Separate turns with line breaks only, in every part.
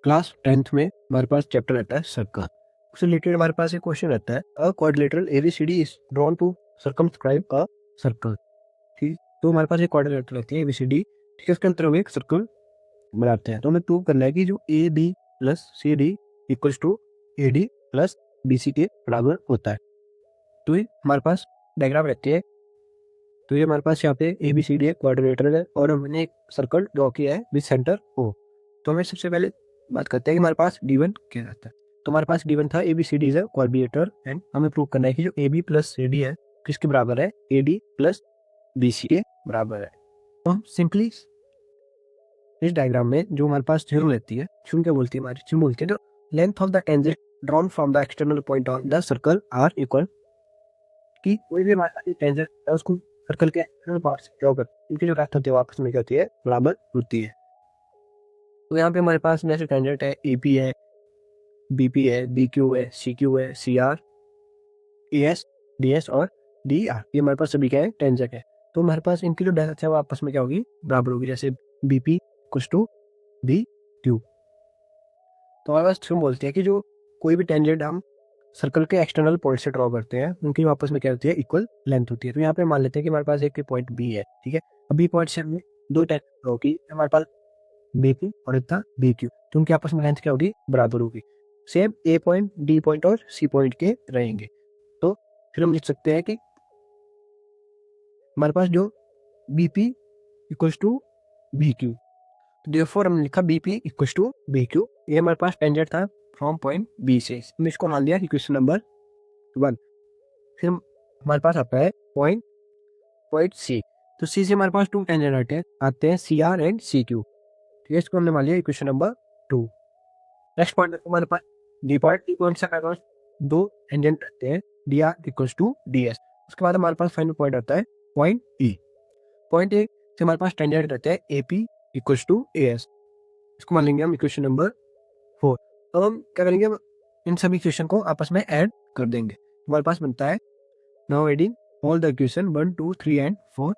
Class 10th में हमारे पास chapter रहता है सर्कल। उससे रिलेटेड हमारे पास एक क्वेश्चन रहता है, a quadrilateral ABCD is drawn to circumscribe a circle. ठीक, तो हमारे पास एक क्वाड्रिलेटरल रहती है एबीसीडी, ठीक है, उसके अंदर हम एक सर्कल बनाते हैं। तो हमें प्रूव करना है कि जो A B plus C D equals to A D plus B C के बराबर होता है। तो ये हमारे पास डायग्राम रहती है। तो ये हमारे पास यहाँ पे A B C D quadrilateral है और हमने एक सर्कल ड्रॉ किया है विद सेंटर ओ। तो हमें सबसे पहले बात करते हैं कि हमारे पास D1 क्या रहता है। तो हमारे पास D1 था, ABCD is a quadrilateral and हमें प्रूव करना है कि जो AB प्लस CD है किसके बराबर है, AD प्लस BC के बराबर है। तो हम सिंपली इस डायग्राम में जो हमारे पास चुन लेती है, चुन क्या बोलती है, हमारी चुन बोलती है तो length of the tangent drawn from the external point on the circle are equal, कि कोई भी हमारे पास टेंजेंट है उसको सर्कल के एक्सटर्नल पार्ट से ड्रॉ कर, इनकी जो लेंथ होती है आपस में क्या होती है, बराबर होती है। तो यहाँ पे हमारे पास जैसे टेंजेंट है AP है, BP है, BQ है, CQ है, CR, ES, DS और DR, ये हमारे पास सभी क्या है, टेंजेंट है। तो हमारे पास इनकी जो लेंथ है वो आपस में क्या होगी, बराबर होगी। जैसे BP इक्वल्स टू BQ। तो हमारे पास हम बोलते हैं कि जो कोई भी टेंजेंट हम सर्कल के एक्सटर्नल पॉइंट से ड्रॉ करते हैं उनकी आपस में क्या होती है, इक्वल लेंथ होती है। तो यहाँ पे मान लेते हैं कि हमारे पास एक पॉइंट B है, ठीक है। अब B पॉइंट से हमने दो टेंजेंट ड्रॉ की, हमारे पास BP और एक था BQ, तो उनकी आपस में लेंथ क्या होगी, बराबर होगी। Same A point, D point और C पॉइंट के रहेंगे। तो फिर हम लिख सकते हैं कि हमारे पास जो BP इक्वल्स टू BQ, तो देयरफॉर हमने लिखा BP इक्वल्स टू BQ। ये हमारे पास टेंजेंट था फ्रॉम पॉइंट B से, हमने इसको मान लिया इक्वेशन नंबर 1। फिर हमारे पास आता है पॉइंट C। तो C से हमारे पास टू टेंजेंट आते हैं CR एंड CQ, ठीक है, इसको हमने मान लिया इक्वेशन नंबर 2। नेक्स्ट पॉइंट हमारे पास D पॉइंट से हमारे पास दो टेंजेंट रहते हैं, DR इक्वल्स टू DS। उसके बाद हमारे पास फाइनल पॉइंट आता है पॉइंट E। पॉइंट E से हमारे पास टेंजेंट रहते हैं AP इक्वल्स टू AS, इसको मान लेंगे हम इक्वेशन नंबर 4। अब हम क्या करेंगे, हम इन सभी इक्वेशन को आपस में ऐड कर देंगे। हमारे पास बनता है now adding all the equation 1 2 3 and 4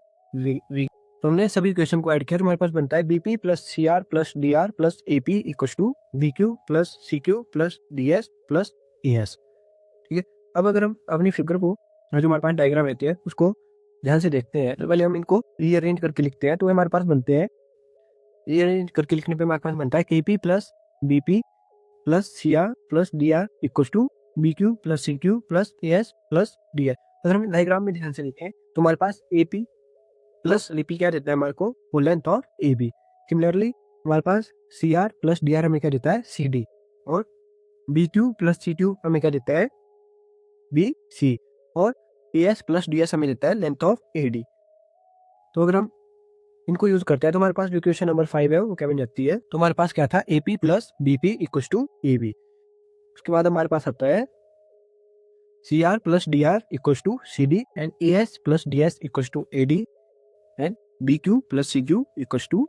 तो हमने सभी इक्वेशन को ऐड किया, हमारे पास बनता है BP plus CR plus DR plus AP equals to BQ plus CQ plus DS plus ES, ठीक है। अब अगर हम अपनी फिगर को, जो हमारे पास डायग्राम रहती है, उसको ध्यान से देखते हैं, तो पहले हम इनको रीअरेंज करके लिखते हैं। तो हमारे पास बनते हैं, रीअरेंज करके लिखने पे हमारे पास बनता है KP plus BP plus CR plus DR equals to BQ plus CQ plus AS plus DS। अगर हम डायग्राम में ध्यान से लिखें तो हमारे पास AP प्लस LP क्या देता है हमारे को, वो लेंथ ऑफ AB। सिमिलरली हमारे पास CR प्लस DR हमें क्या देता है, CD, और BQ प्लस CQ हमें क्या देता है, BC, और AS प्लस DS हमें देता है लेंथ ऑफ AD। तो अगर हम इनको यूज करते हैं तो हमारे पास जो इक्वेशन नंबर 5 है वो क्या बन जाती है, तो हमारे पास क्या था, AP plus BP equals to AB। उसके बाद हमारे पास आता है CR plus DR equals to CD and AS plus DS equals to AD and BQ plus CQ equals to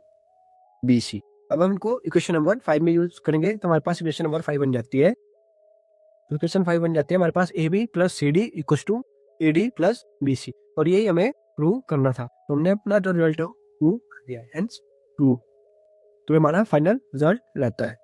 BC। अब हम इनको इक्वेशन नंबर 5 में यूज करेंगे तो हमारे पास इक्वेशन नंबर 5 बन जाती है। तो इक्वेशन 5 बन जाती है हमारे पास AB plus CD equals to AD plus BC, और यही हमें प्रूव करना था। तो हमने अपना जो रिजल्ट है वो प्रूव कर दिया है, हेंस प्रूव। तो ये हमारा फाइनल रिजल्ट रहता है।